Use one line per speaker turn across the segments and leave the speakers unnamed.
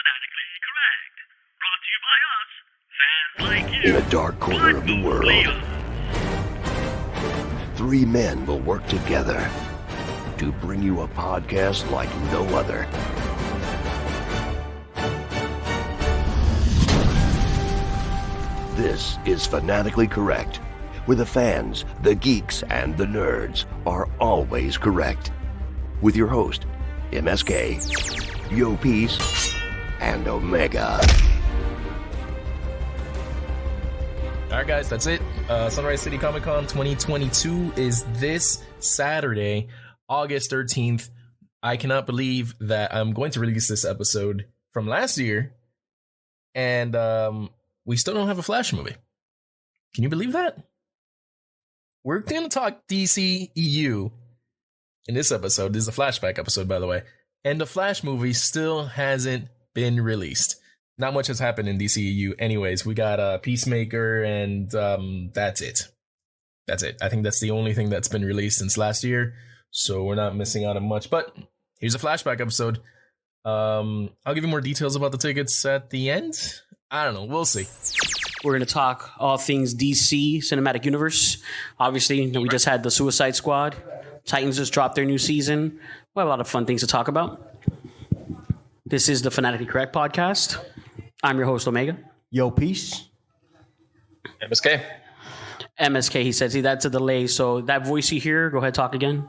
Fanatically correct. Brought to you by us, fans like you.
In a dark corner of the world, three men will work together to bring you a podcast like no other. This is Fanatically Correct, where the fans, the geeks, and the nerds are always correct. With your host, MSK, Yo Peace, and Omega.
All right, guys, that's it. Sunrise City Comic Con 2022 is this Saturday, August 13th. I cannot believe that I'm going to release this episode from last year, and we still don't have a Flash movie. Can you believe that? We're going to talk DCEU in this episode. This is a flashback episode, by the way. And the Flash movie still hasn't been released. Not much has happened in DCEU anyways. We got Peacemaker, and that's it. That's it. I think that's the only thing that's been released since last year. So we're not missing out on much. But here's a flashback episode. I'll give you more details about the tickets at the end. I don't know. We'll see.
We're going to talk all things DC Cinematic Universe. Obviously, we just had the Suicide Squad. Titans just dropped their new season. We have a lot of fun things to talk about. This is the Fanatically Correct podcast. I'm your host, Omega.
Yo, peace.
MSK.
MSK, he said. See, that's a delay. So that voice you hear, go ahead, talk again.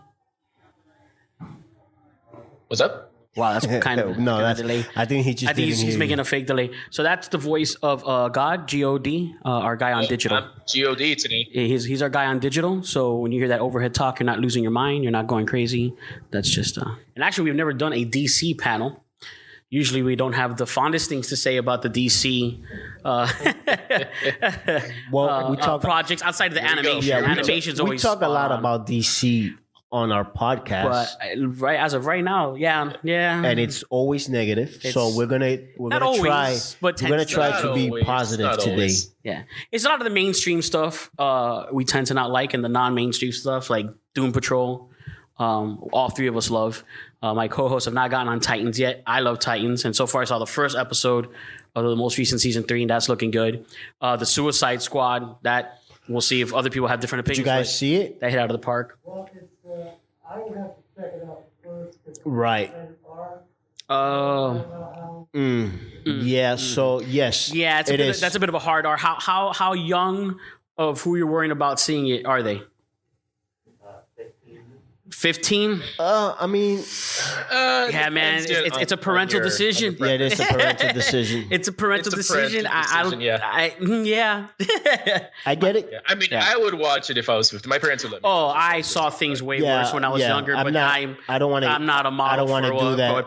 What's up?
Wow, that's kind of
no. That's
delay.
I think he's
making a fake delay. So that's the voice of God, God, our guy on digital.
I'm God today.
He's our guy on digital. So when you hear that overhead talk, you're not losing your mind. You're not going crazy. That's just and actually, we've never done a DC panel. Usually, we don't have the fondest things to say about the DC
we talk
projects outside of the animation.
Yeah,
Animation's always
we talk a lot
on.
about DC on our podcast,
but right as of right now, yeah,
and it's always negative. So we're gonna try to be positive today.
Always. Yeah, it's a lot of the mainstream stuff we tend to not like, and the non-mainstream stuff like Doom Patrol. All three of us love. My co-hosts have not gotten on Titans yet. I love Titans, and so far I saw the first episode of the most recent season 3, and that's looking good. The Suicide Squad, that we'll see if other people have different opinions.
Did you guys see it?
That hit out of the park.
Well, it's, I would have to check it out first.
Right. Yeah. So yes.
Yeah, that's a bit of a hard R. How young of who you're worrying about seeing it are they? 15?
I mean,
yeah, man, it's a parental decision.
Yeah, it is a parental decision.
It's a parental decision. Yeah.
I get it.
Yeah. I mean, I would watch it if I was 50. My parents would let me.
Oh, I saw things way worse when I was younger,
I'm not a model. I don't want to do that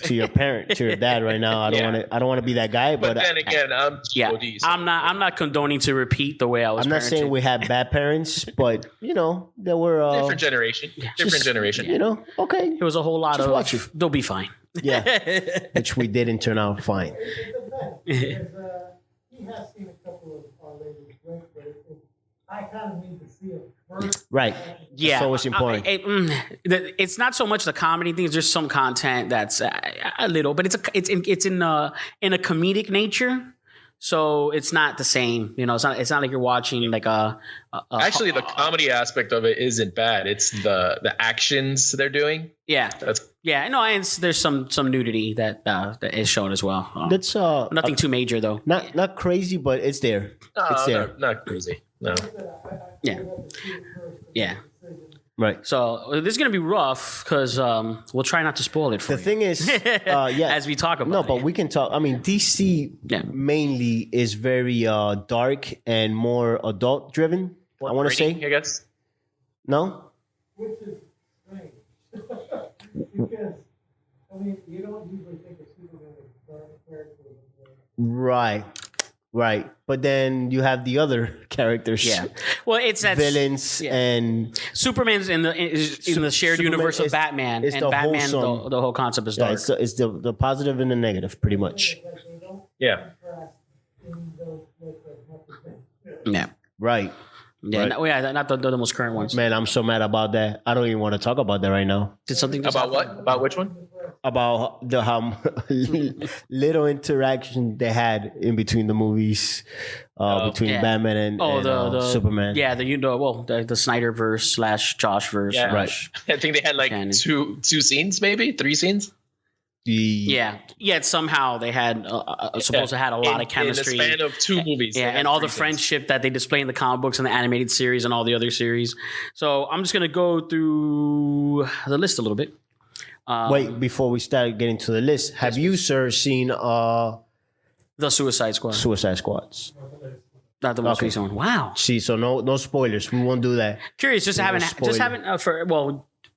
to your parent, to your dad right now. I don't want to be that guy. But
then again, I'm GOD. So
I'm not condoning to repeat the way I was.
I'm not saying we had bad parents, but there were
different generation. Different generation.
Okay.
It was a whole lot
just
of
watch it.
They'll be fine.
Yeah. Which we didn't turn out fine.
He has seen a couple of our ladies drink, but I kind of need to see it first.
Right.
Yeah.
So it's important.
It's not so much the comedy things. There's some content that's a little, but it's in a comedic nature. So it's not the same, It's not like you're watching like
actually the comedy aspect of it isn't bad. It's the actions they're doing.
Yeah, and there's some nudity that is shown as well.
That's
nothing too major though.
Not crazy, but it's there. It's there.
Not crazy. No.
Yeah.
Right.
So this is going to be rough because we'll try not to spoil it for you.
The thing is,
as we talk about
No, but we can talk. I mean, DC mainly is very dark and more adult-driven, I want to say.
I guess.
No?
Which is strange. Because, you don't usually think of Superman as dark character.
Right. But then you have the other characters.
Yeah. Well, it's that
villains and
Superman's in the shared universe of Batman, and Batman the whole concept is dark.
It's the positive and the negative, pretty much.
Yeah.
Yeah.
Right.
Yeah, not the most current ones.
Man, I'm so mad about that. I don't even want to talk about that right now.
Did something
about what? About which one?
about how little interaction they had in between the movies, between Batman and Superman.
Yeah, the Snyderverse / Joshverse.
Yeah.
Right.
I think they had like two scenes, maybe 3 scenes.
Somehow they had supposed to had a lot of chemistry
in the span of 2 movies.
Yeah, and all the friendship that they display in the comic books and the animated series and all the other series. So I'm just gonna go through the list a little bit.
Wait, before we start getting to the list, have you, sir, seen
the Suicide Squad?
Suicide Squads?
Not the most recent one. Wow.
See, so no spoilers. We won't do that.
Curious,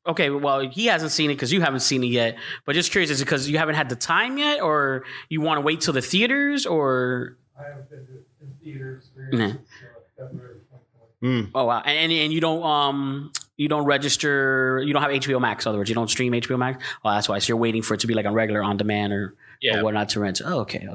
Okay, well, he hasn't seen it because you haven't seen it yet. But just curious, is it because you haven't had the time yet, or you want to wait till the theaters, or?
I haven't been in theaters since February 2020.
Oh wow, and you don't register, you don't have HBO Max. In other words, you don't stream HBO Max. Oh, that's why. So you're waiting for it to be like on regular on demand or whatnot to rent. Oh, okay.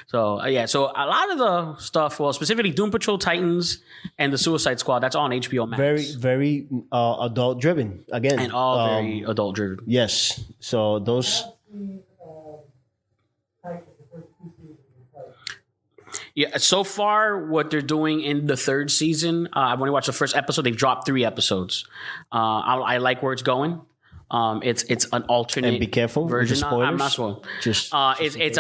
So so a lot of the stuff, well, specifically Doom Patrol, Titans, and the Suicide Squad, that's on HBO Max.
Very, very adult driven again,
and all very adult driven.
Yes. So those.
Yeah, so far, what they're doing in the 3rd season, I've only watched the first episode. They've dropped 3 episodes. I like where it's going. It's an alternate.
And be careful
version.
With the spoilers.
I'm not spoiling. It's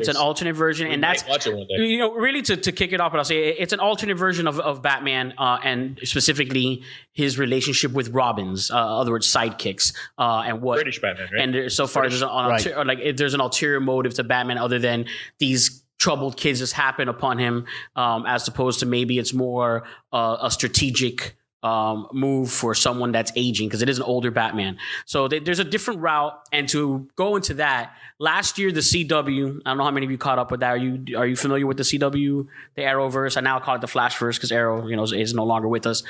an alternate version, and that's
watch it one day.
Really to kick it off. But I'll say it's an alternate version of Batman, and specifically his relationship with Robins, other words, sidekicks, and what
British Batman, right?
And so far, there's an ulterior motive to Batman other than these troubled kids just happen upon him, as opposed to maybe it's more a strategic move for someone that's aging, because it is an older Batman. So there's a different route. And to go into that, last year the CW, I don't know how many of you caught up with that. Are you familiar with the CW, the Arrowverse? I now call it the Flashverse because Arrow, is no longer with us.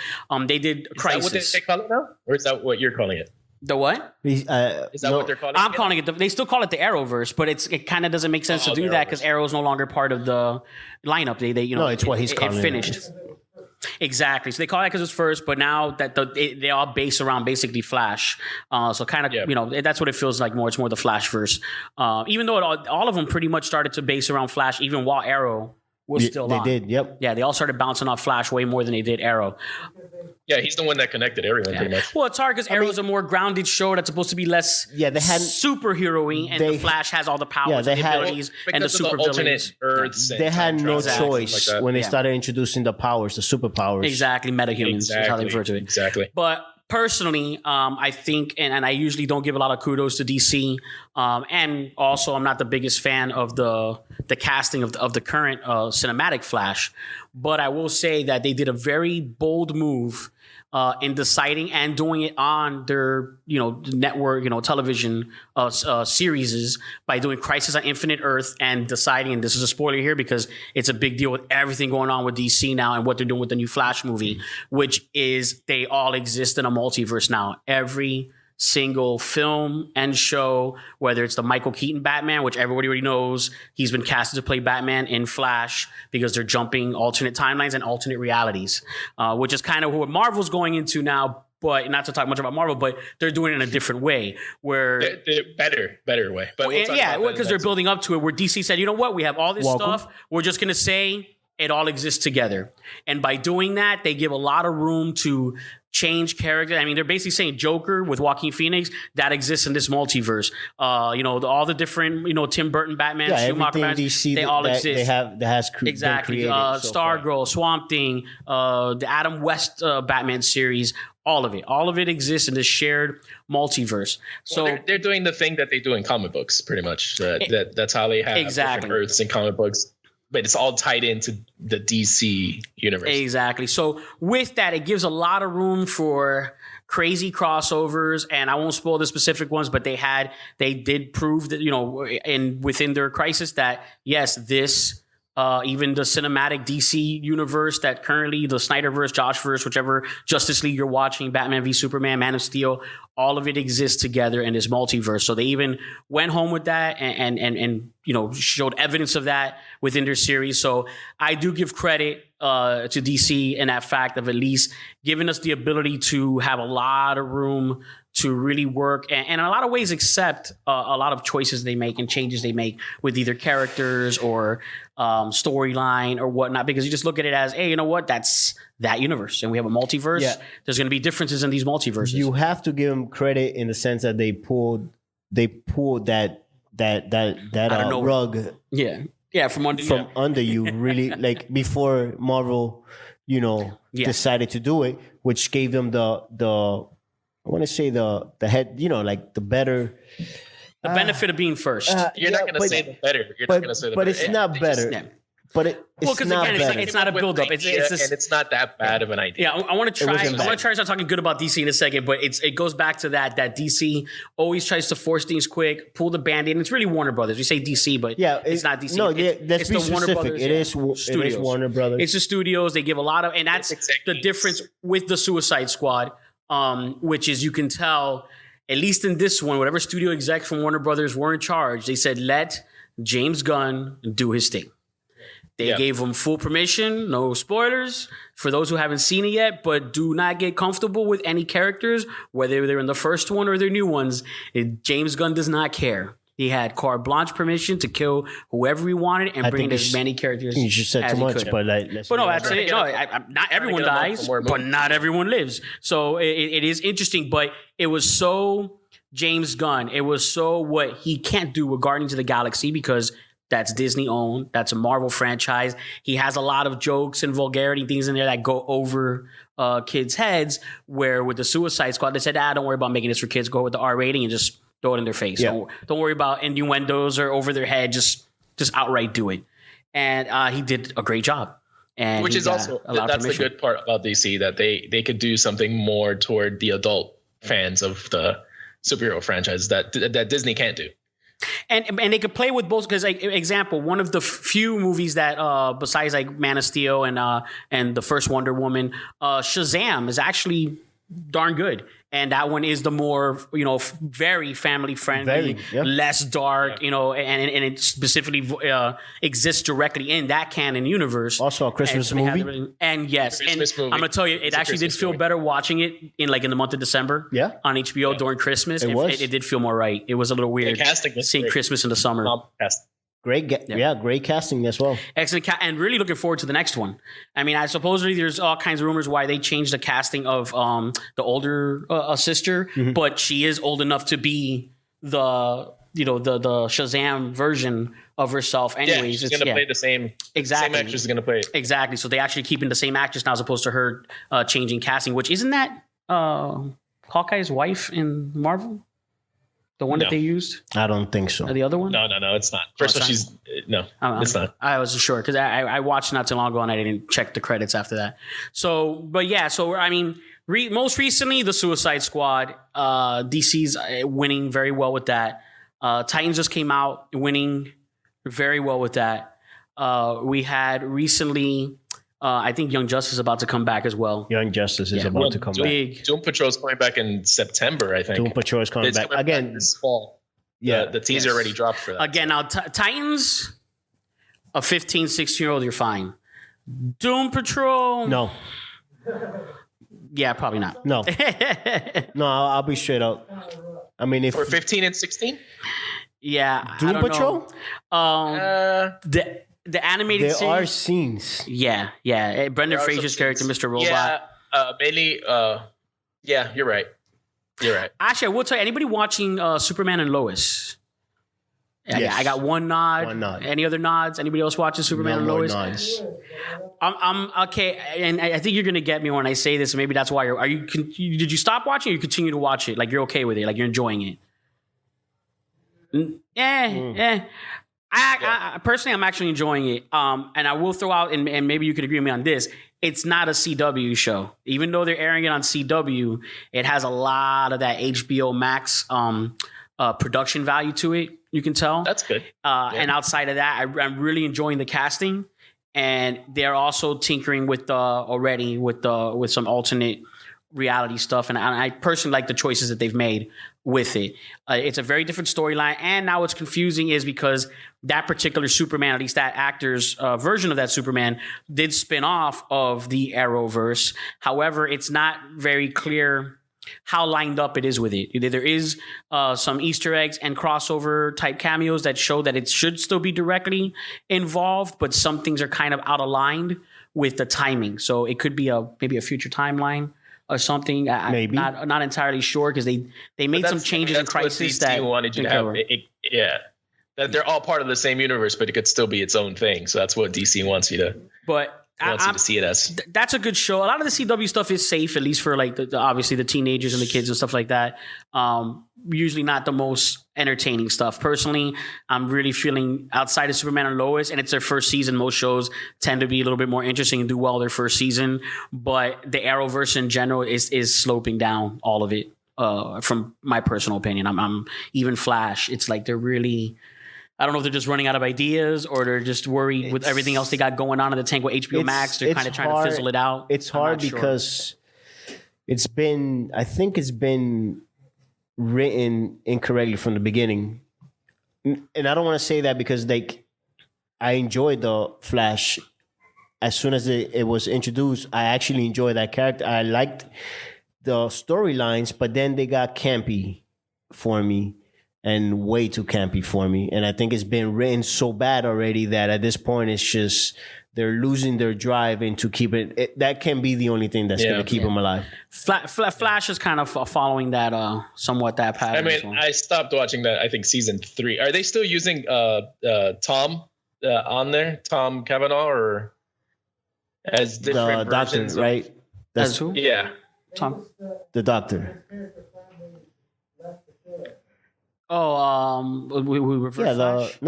They did Crisis.
Is that what they call it now, or is that what you're calling it?
The what?
Is that what they're calling it?
I'm calling it. They still call it the Arrowverse, but it kind of doesn't make sense to do that because Arrow is no longer part of the lineup.
It's what he's calling it.
Finished. Exactly. So they call it because it's first, but now that they all base around basically Flash. So kind of, that's what it feels like more. It's more the Flashverse. Even though all of them pretty much started to base around Flash, even while Arrow was still on.
They did, yep.
Yeah, they all started bouncing off Flash way more than they did Arrow.
Yeah, he's the one that connected everyone pretty much.
Well, it's hard because Arrow's a more grounded show that's supposed to be less superhero-y, and the Flash has all the powers and the abilities and the super villains.
They had no choice when they started introducing the powers, the superpowers.
Exactly, metahumans is how they refer to it.
Exactly.
But personally, I think, and I usually don't give a lot of kudos to DC, and also I'm not the biggest fan of the casting of the current cinematic Flash, but I will say that they did a very bold move in deciding and doing it on their network television series by doing Crisis on Infinite Earth and deciding, and this is a spoiler here because it's a big deal with everything going on with DC now and what they're doing with the new Flash movie, which is they all exist in a multiverse now. Every single film and show, whether it's the Michael Keaton Batman, which everybody already knows he's been casted to play Batman in Flash because they're jumping alternate timelines and alternate realities, which is kind of what Marvel's going into now. But not to talk much about Marvel, but they're doing it in a different way where
they're better way. But
because they're building up to it where DC said, you know what, we have all this stuff. We're just going to say it all exists together. And by doing that, they give a lot of room to change character. I mean, they're basically saying Joker with Joaquin Phoenix, that exists in this multiverse. All the different, Tim Burton Batman, Schumacher Batman, they all exist. Exactly. Stargirl, Swamp Thing, the Adam West Batman series, all of it exists in this shared multiverse. So
they're doing the thing that they do in comic books, pretty much. That's how they have different Earths in comic books. But it's all tied into the DC universe. Exactly.
So with that, it gives a lot of room for crazy crossovers, and I won't spoil the specific ones, but they did prove that, within their Crisis that, yes, this, even the cinematic DC universe that currently the Snyderverse, Joshverse, whichever Justice League you're watching, Batman v Superman, Man of Steel, all of it exists together in this multiverse. So they even went home with that and showed evidence of that within their series. So I do give credit to DC in that fact of at least giving us the ability to have a lot of room to really work and in a lot of ways accept a lot of choices they make and changes they make with either characters or storyline or whatnot, because you just look at it as, hey, you know what, that's that universe and we have a multiverse. Yeah. There's going to be differences in these multiverses.
You have to give them credit in the sense that they pulled that rug
from
under you, really, like before Marvel decided to do it, which gave them the I want to say the head, like the better.
The benefit of being first.
You're not going to say the better. You're not going to say the better.
But it's not better. But it's not better.
It's not a build-up.
And it's not that bad of an idea.
Yeah, I want to try. I want to try to start talking good about DC in a second, but it goes back to that DC always tries to force things quick, pull the Band-Aid. And it's really Warner Brothers. We say DC, but it's not DC.
No, let's be specific. It is Warner Brothers.
It's the studios. They give a lot of, and that's the difference with the Suicide Squad, which is you can tell, at least in this one, whatever studio execs from Warner Brothers were in charge, they said, let James Gunn do his thing. They gave him full permission, no spoilers for those who haven't seen it yet, but do not get comfortable with any characters, whether they're in the first one or they're new ones. James Gunn does not care. He had carte blanche permission to kill whoever he wanted and bring in as many characters as he could. You said too much, but no, that's it. No, not everyone dies, but not everyone lives. So it is interesting, but it was so James Gunn. It was so what he can't do with Guardians of the Galaxy because that's Disney owned. That's a Marvel franchise. He has a lot of jokes and vulgarity things in there that go over kids' heads. Where with the Suicide Squad, they said, don't worry about making this for kids. Go with the R rating and just throw it in their face. Yeah. Don't worry about innuendos or over their head. Just outright do it. And he did a great job. And
which is also that's the good part about DC, that they could do something more toward the adult fans of the superhero franchise that Disney can't do.
And they could play with both, because example, one of the few movies that besides like Man of Steel and the first Wonder Woman, Shazam is actually darn good. And that one is the more, very family friendly, less dark, and it specifically exists directly in that canon universe.
Also a Christmas movie.
And yes, movie. I'm gonna tell you, it actually did feel better watching it in the month of December. Yeah. On HBO during Christmas. It did feel more right. It was a little weird seeing Christmas in the summer.
Great casting as well.
Excellent, and really looking forward to the next one. I mean, supposedly there's all kinds of rumors why they changed the casting of the older sister, but she is old enough to be the Shazam version of herself. Anyways,
she's gonna play the same.
Exactly,
same actress is gonna play it.
Exactly. So they actually keeping the same actress now as opposed to her changing casting. Which isn't that Hawkeye's wife in Marvel? The one that they used?
I don't think so.
Or the other one?
No, it's not. First of all, it's not.
I wasn't sure because I watched not too long ago and I didn't check the credits after that. So I mean, most recently the Suicide Squad, DC's winning very well with that. Titans just came out winning very well with that. We had recently. I think Young Justice is about to come back as well.
Young Justice is about to come back.
Doom Patrol is coming back in September, I think.
Doom Patrol is coming back again
this fall. Yeah, the teaser already dropped for that.
Again, now Titans, a 15, 16-year-old, you're fine. Doom Patrol,
no.
Yeah, probably not.
No, no. I'll be straight up. I mean, if
for 15 and 16,
yeah,
Doom Patrol.
The animated
series. There are scenes.
Yeah. Brendan Fraser's character, Mr. Robot.
Yeah, mainly. Yeah, you're right.
Actually, I will tell you, anybody watching Superman and Lois? Yes. I got one nod. Any other nods? Anybody else watching Superman and Lois?
Nods.
I'm okay, and I think you're gonna get me when I say this. Maybe that's why did you stop watching or you continue to watch it? Like you're okay with it? Like you're enjoying it? I personally, I'm actually enjoying it. And I will throw out, and maybe you could agree with me on this, it's not a CW show. Even though they're airing it on CW, it has a lot of that HBO Max production value to it. You can tell.
That's good.
And outside of that, I'm really enjoying the casting. And they're also tinkering with with some alternate reality stuff. And I personally like the choices that they've made with it. It's a very different storyline. And now what's confusing is because that particular Superman, at least that actor's version of that Superman, did spin off of the Arrowverse. However, it's not very clear how lined up it is with it. There is some Easter eggs and crossover type cameos that show that it should still be directly involved, but some things are kind of out of line with the timing. So it could be maybe a future timeline or something.
Maybe.
I'm not entirely sure because they made some changes in Crisis that
wanted you to have. That they're all part of the same universe, but it could still be its own thing. So that's what DC wants you to.
But
wants you to see it as.
That's a good show. A lot of the CW stuff is safe, at least for like obviously the teenagers and the kids and stuff like that. Usually not the most entertaining stuff. Personally, I'm really feeling outside of Superman and Lois, and it's their first season. Most shows tend to be a little bit more interesting and do well their first season. But the Arrowverse in general is sloping down all of it. From my personal opinion, I'm even Flash. It's like they're really. I don't know if they're just running out of ideas or they're just worried with everything else they got going on in the tank with HBO Max. They're kind of trying to fizzle it out.
It's hard because I think it's been written incorrectly from the beginning. And I don't want to say that because I enjoyed the Flash. As soon as it was introduced, I actually enjoyed that character. I liked the storylines, but then they got campy for me. And way too campy for me. And I think it's been written so bad already that at this point it's just they're losing their drive into keep it. That can be the only thing that's going to keep them alive.
Flash is kind of following that somewhat that pattern.
I mean, I stopped watching that. I think season 3. Are they still using Tom on there? Tom Cavanaugh or as different
the
versions
doctor, right?
That's who?
Yeah,
Tom.
The doctor.
Oh, we reverse Flash?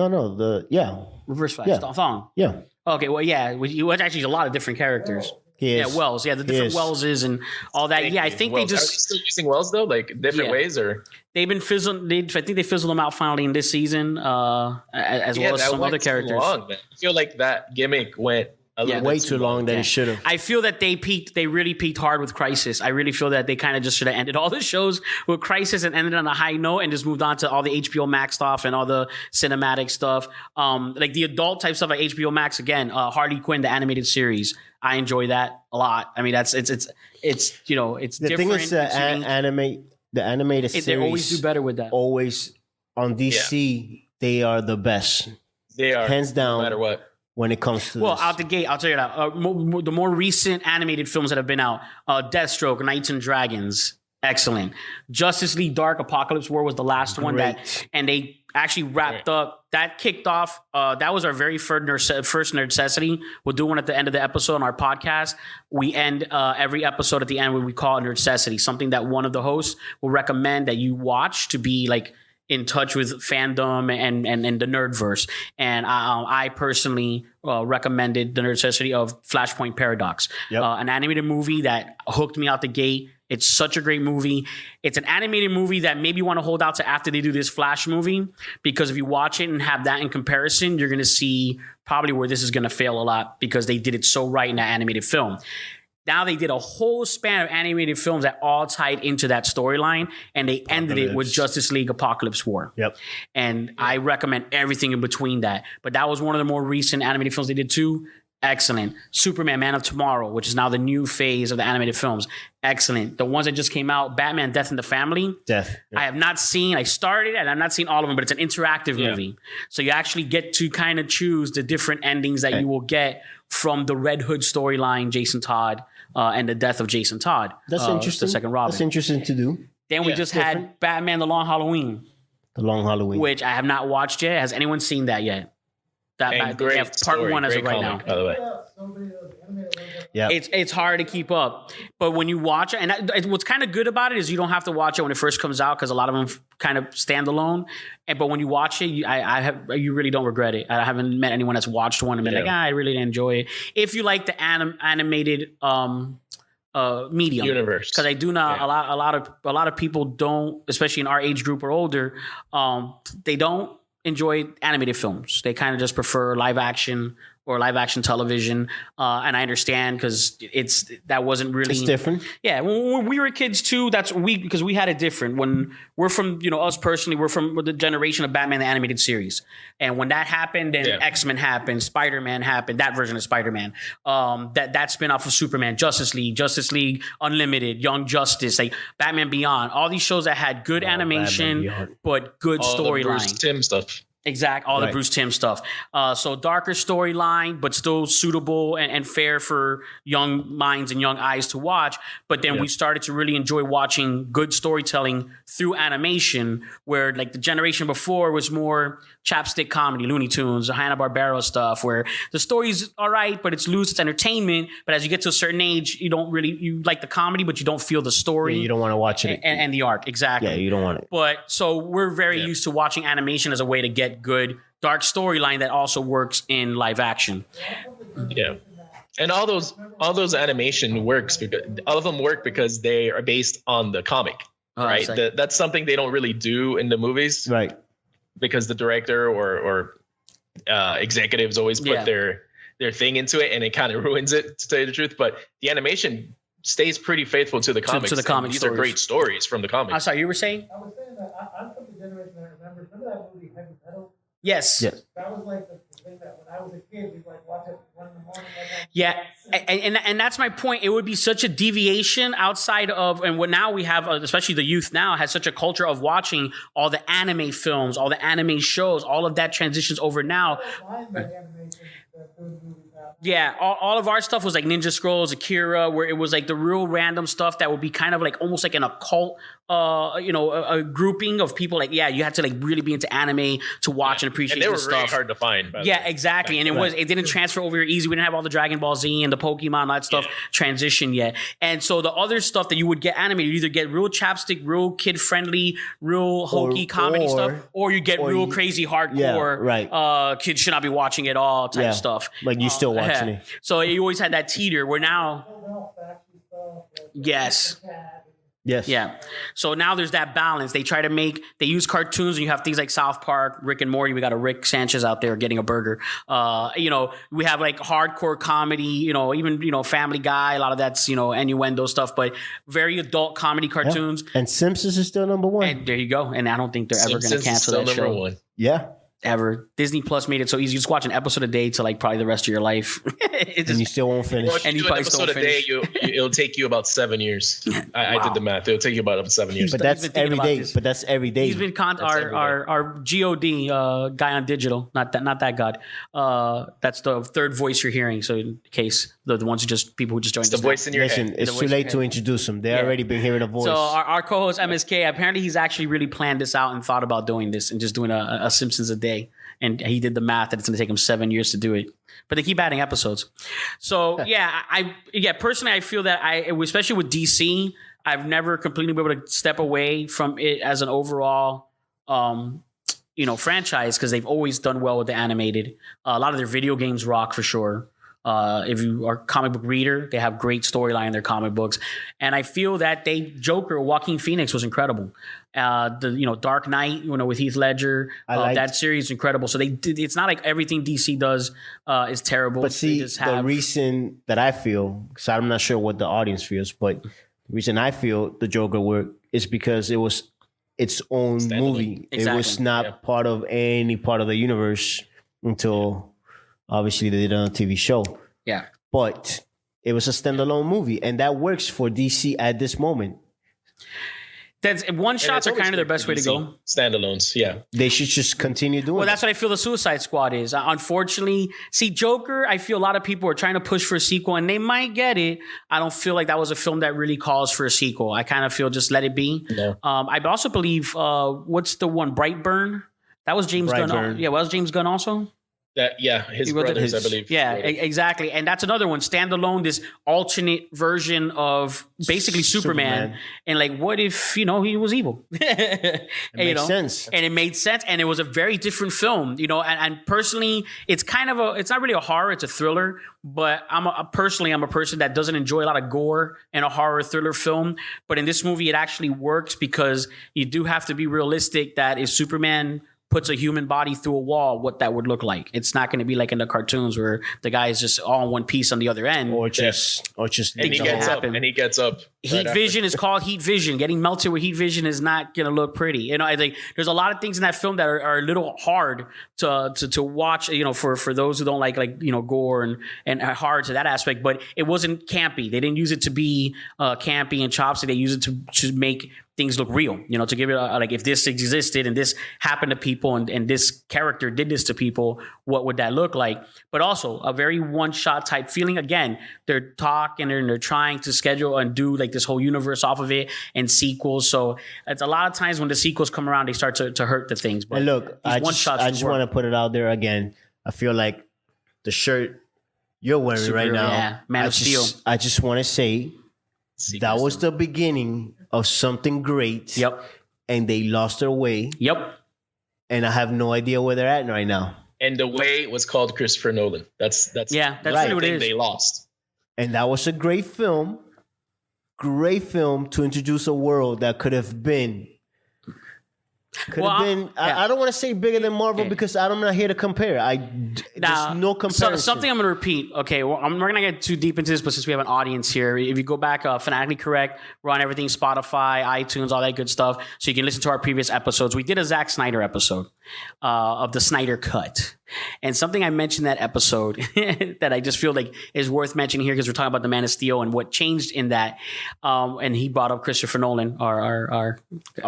Reverse Flash.
Yeah.
Thong.
Yeah.
Okay, well, yeah, was actually a lot of different characters.
Yes.
Yeah, Wells. Yeah, the different Welleses and all that. I think
Wells.
they just...
Are they still using Wells, though? Like, different ways, or...?
They've been fizzling... I think they fizzled them out finally in this season, as well as some other characters.
Long, I feel like that gimmick went...
way too long than it should have.
I feel that they really peaked hard with Crisis. I really feel that they kind of just should have ended all the shows with Crisis and ended on a high note and just moved on to all the HBO Max stuff and all the cinematic stuff. Like the adult type stuff like HBO Max, again, Harley Quinn, the animated series. I enjoy that a lot. I mean, it's you know, it's
the
different.
thing is the animated series.
They always do better with that.
Always on DC, they are the best.
They are
hands down,
no matter what.
When it comes to
out the gate, I'll tell you that. The more recent animated films that have been out, Deathstroke, Knights and Dragons, excellent. Justice League Dark Apocalypse War was the last one and they actually wrapped up. That kicked off. That was our very first Nerdcessity. We'll do one at the end of the episode on our podcast. We end every episode at the end when we call it Nerdcessity, something that one of the hosts will recommend that you watch to be like in touch with fandom and the nerdverse. And I personally recommended the Nerdcessity of Flashpoint Paradox, an animated movie that hooked me out the gate. It's such a great movie. It's an animated movie that maybe you want to hold out to after they do this Flash movie, because if you watch it and have that in comparison, you're going to see probably where this is going to fail a lot because they did it so right in that animated film. Now they did a whole span of animated films that all tied into that storyline, and they ended it with Justice League Apocalypse War. And I recommend everything in between that. But that was one of the more recent animated films they did too. Excellent. Superman, Man of Tomorrow, which is now the new phase of the animated films. Excellent. The ones that just came out, Batman, Death in the Family. I have not seen, I started and I've not seen all of them, but it's an interactive movie. So you actually get to kind of choose the different endings that you will get from the Red Hood storyline, Jason Todd, and the death of Jason Todd.
That's interesting.
The second Robin.
That's interesting to do.
Then we just had Batman, The Long Halloween.
The Long Halloween.
Which I have not watched yet. Has anyone seen that yet? Part 1 as of right now.
By the way.
Yeah,
it's hard to keep up, but when you watch it, and what's kind of good about it is you don't have to watch it when it first comes out because a lot of them kind of stand alone. But when you watch it, you really don't regret it. I haven't met anyone that's watched one and been like, I really didn't enjoy it. If you like the animated medium
universe,
because I do not a lot of people don't, especially in our age group or older, they don't enjoy animated films. They kind of just prefer live action or live action television. And I understand because that wasn't really.
It's different.
Yeah, when we were kids too, because we had it different. When we're from, us personally, we're from the generation of Batman the Animated Series. And when that happened, then X-Men happened, Spider-Man happened, that version of Spider-Man. That spin-off of Superman, Justice League Unlimited, Young Justice, like Batman Beyond, all these shows that had good animation, but good storyline.
Bruce Timm stuff.
Exact, all the Bruce Timm stuff. So darker storyline, but still suitable and fair for young minds and young eyes to watch. But then we started to really enjoy watching good storytelling through animation, where like the generation before was more chapstick comedy, Looney Tunes, Hanna-Barbera stuff, where the story's all right, but it's loose, it's entertainment. But as you get to a certain age, you like the comedy, but you don't feel the story.
Yeah, you don't want to watch it.
And the arc, exactly.
Yeah, you don't want it.
But so we're very used to watching animation as a way to get good dark storyline that also works in live action.
Yeah. And all those animation works because all of them work because they are based on the comic, right? That's something they don't really do in the movies,
right?
Because the director or executives always put their thing into it, and it kind of ruins it, to tell you the truth. But the animation stays pretty faithful to the comics.
To the comic
These
stories.
are great stories from the comics.
I'm sorry, you were saying?
I was saying that I'm from the generation that remembers. Remember that movie Heavy Metal?
Yes.
That was like the thing that when I was a kid, we'd like watch it 1 in the morning.
Yeah, and that's my point. It would be such a deviation outside of, and what now we have, especially the youth now, has such a culture of watching all the anime films, all the anime shows, all of that transitions over now. Yeah, all of our stuff was like Ninja Scrolls, Akira, where it was like the real random stuff that would be kind of like almost like an occult, a grouping of people. Like, you had to like really be into anime to watch and appreciate this stuff.
And they were really hard to find.
Yeah, exactly. And it didn't transfer over easy. We didn't have all the Dragon Ball Z and the Pokemon, that stuff transition yet. And so the other stuff that you would get animated, you either get real chapstick, real kid friendly, real hokey comedy stuff, or you get real crazy hardcore, kids should not be watching it all type stuff.
Like you still watching it.
So you always had that teeter where now, yes. Yeah. So now there's that balance. They use cartoons, and you have things like South Park, Rick and Morty. We got a Rick Sanchez out there getting a burger. We have like hardcore comedy, even, Family Guy. A lot of that's, innuendo stuff, but very adult comedy cartoons.
Yeah. And Simpsons is still number one.
And there you go. And I don't think they're ever going to cancel that show.
Number one.
Yeah.
Ever. Disney Plus made it so easy. You just watch an episode a day to like probably the rest of your life.
And you still won't finish.
And you probably still won't finish. It'll take you about 7 years. I did the math. It'll take you about 7 years.
But that's every day. But that's every day.
He's been our God guy on digital. Not that God. That's the third voice you're hearing. So in case the ones people who just joined.
It's the voice in your head.
It's too late to introduce them. They already been hearing a voice.
So our co-host MSK, apparently he's actually really planned this out and thought about doing this and just doing a Simpsons a day. And he did the math that it's going to take him 7 years to do it. But they keep adding episodes. So, personally, I feel that especially with DC, I've never completely been able to step away from it as an overall, franchise, because they've always done well with the animated. A lot of their video games rock for sure. If you are a comic book reader, they have great storyline in their comic books. And I feel that Joker, Joaquin Phoenix was incredible. Dark Knight, with Heath Ledger, that series is incredible. So it's not like everything DC does is terrible.
But see, the reason that I feel, because I'm not sure what the audience feels, but the reason I feel the Joker worked is because it was its own movie.
Exactly.
It was not part of any part of the universe until obviously they did it on a TV show.
Yeah.
But it was a standalone movie, and that works for DC at this moment.
That's one-shots are kind of their best way to go.
Standalones, yeah.
They should just continue doing it.
Well, that's what I feel the Suicide Squad is. Unfortunately, Joker, I feel a lot of people are trying to push for a sequel, and they might get it. I don't feel like that was a film that really calls for a sequel. I kind of feel just let it be.
No.
I also believe, what's the one, Brightburn? That was James Gunn. Yeah, was James Gunn also?
His brothers, I believe.
Yeah, exactly. And that's another one, standalone, this alternate version of basically Superman. And like, what if, he was evil? It
makes sense.
And it made sense. And it was a very different film, and personally, it's kind of it's not really a horror, it's a thriller. But I'm a person that doesn't enjoy a lot of gore in a horror thriller film. But in this movie, it actually works because you do have to be realistic that if Superman puts a human body through a wall, what that would look like. It's not going to be like in the cartoons where the guy is just all in one piece on the other end.
Or just
and he gets up. And he gets up.
Heat vision is called heat vision. Getting melted with heat vision is not going to look pretty. You know, I think there's a lot of things in that film that are a little hard to watch, you know, for those who don't like, you know, gore and hard to that aspect, but it wasn't campy. They didn't use it to be campy and chopstick. They used it to make things look real, you know, to give it like, if this existed and this happened to people and this character did this to people, what would that look like? But also a very one-shot type feeling. Again, they're talking and they're trying to schedule and do like this whole universe off of it and sequels. So it's a lot of times when the sequels come around, they start to hurt the things. But
and look, I just want to put it out there again. I feel like the shirt you're wearing right now,
Man of Steel.
I just want to say that was the beginning of something great.
Yep.
And they lost their way.
Yep.
And I have no idea where they're at right now.
And the way was called Christopher Nolan. That's
right.
Really what it is. They lost.
And that was a great film. Great film to introduce a world that could have been. I don't want to say bigger than Marvel because I'm not here to compare. There's no comparison.
Something I'm going to repeat. Okay, well, we're not going to get too deep into this, but since we have an audience here, if you go back, Fanatically Correct, we're on everything, Spotify, iTunes, all that good stuff. So you can listen to our previous episodes. We did a Zack Snyder episode of the Snyder Cut. And something I mentioned in that episode that I just feel like is worth mentioning here because we're talking about the Man of Steel and what changed in that. And he brought up Christopher Nolan, our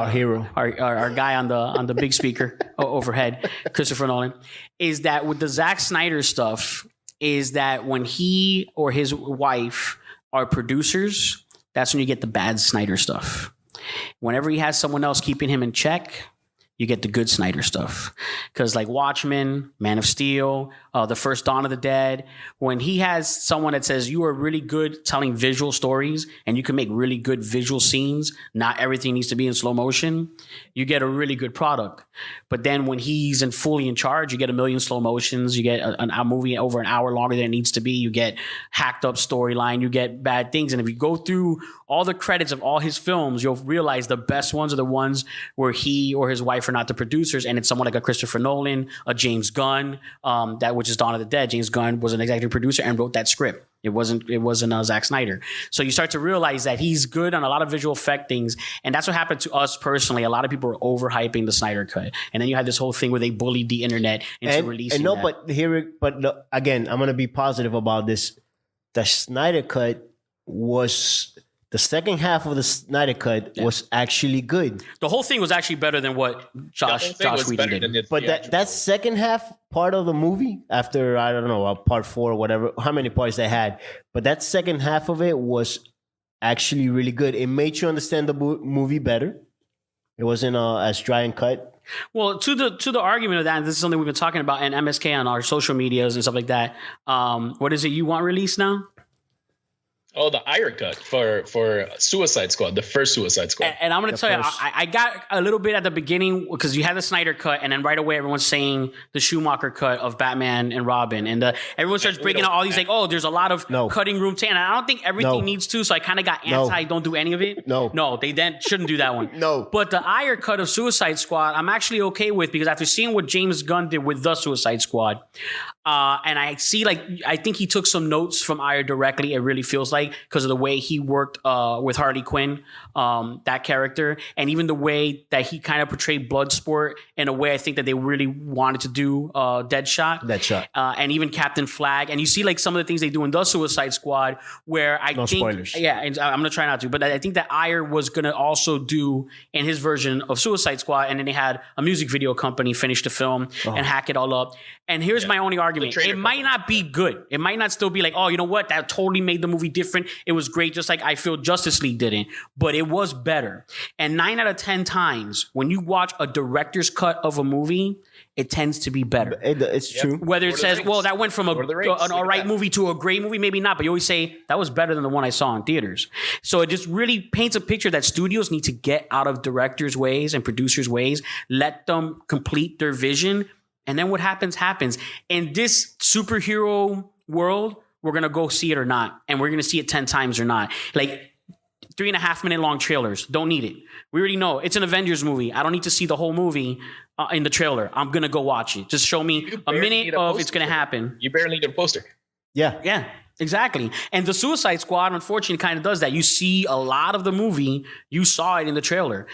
hero,
our guy on the big speaker overhead, Christopher Nolan, is that with the Zack Snyder stuff, is that when he or his wife are producers, that's when you get the bad Snyder stuff. Whenever he has someone else keeping him in check, you get the good Snyder stuff. Because like Watchmen, Man of Steel, the first Dawn of the Dead, when he has someone that says you are really good telling visual stories and you can make really good visual scenes, not everything needs to be in slow motion, you get a really good product. But then when he's fully in charge, you get a million slow motions, you get a movie over an hour longer than it needs to be, you get hacked up storyline, you get bad things. And if you go through all the credits of all his films, you'll realize the best ones are the ones where he or his wife are not the producers, and it's someone like a Christopher Nolan, a James Gunn, which is Dawn of the Dead. James Gunn was an executive producer and wrote that script. It wasn't Zack Snyder. So you start to realize that he's good on a lot of visual effect things, and that's what happened to us personally. A lot of people were overhyping the Snyder Cut, and then you had this whole thing where they bullied the internet into releasing.
But again, I'm gonna be positive about this. The Snyder Cut was. The second half of the Snyder Cut was actually good.
The whole thing was actually better than what Josh Whedon did.
But that second half part of the movie, after, I don't know, part 4 or whatever, how many parts they had, but that second half of it was actually really good. It made you understand the movie better. It wasn't as dry and cut.
Well, to the argument of that, and this is something we've been talking about in MSK on our social medias and stuff like that. What is it you want released now?
Oh, the Iron Cut for Suicide Squad, the first Suicide Squad.
And I'm going to tell you, I got a little bit at the beginning because you had the Snyder Cut, and then right away everyone's saying the Schumacher cut of Batman and Robin, and everyone starts breaking out all these like, oh, there's a lot of cutting room and I don't think everything needs to, so I kind of got don't do any of it. No, they then shouldn't do that one. But the Iron Cut of Suicide Squad, I'm actually okay with because after seeing what James Gunn did with the Suicide Squad, and I see I think he took some notes from Ayer directly. It really feels like because of the way he worked with Harley Quinn, that character, and even the way that he kind of portrayed Bloodsport in a way I think that they really wanted to do Deadshot, and even Captain Flag. And you see some of the things they do in the Suicide Squad, where I think
spoilers.
Yeah, and I'm gonna try not to, but I think that Ayer was gonna also do in his version of Suicide Squad, and then they had a music video company finish the film and hack it all up. And here's my only argument. It might not be good. It might not still be like, oh, you know what? That totally made the movie different. It was great, just like I feel Justice League didn't. But it was better. And 9 out of 10 times, when you watch a director's cut of a movie, it tends to be better.
It's true.
Whether it says, well, that went from an all right movie to a great movie, maybe not. But you always say, that was better than the one I saw in theaters. So it just really paints a picture that studios need to get out of directors' ways and producers' ways. Let them complete their vision. And then what happens. In this superhero world, we're going to go see it or not. And we're going to see it 10 times or not. 3.5 minute long trailers. Don't need it. We already know it's an Avengers movie. I don't need to see the whole movie in the trailer. I'm going to go watch it. Just show me a minute of it's going to happen.
You barely need a poster.
Yeah, exactly. And the Suicide Squad, unfortunately, kind of does that. You see a lot of the movie. You saw it in the trailer.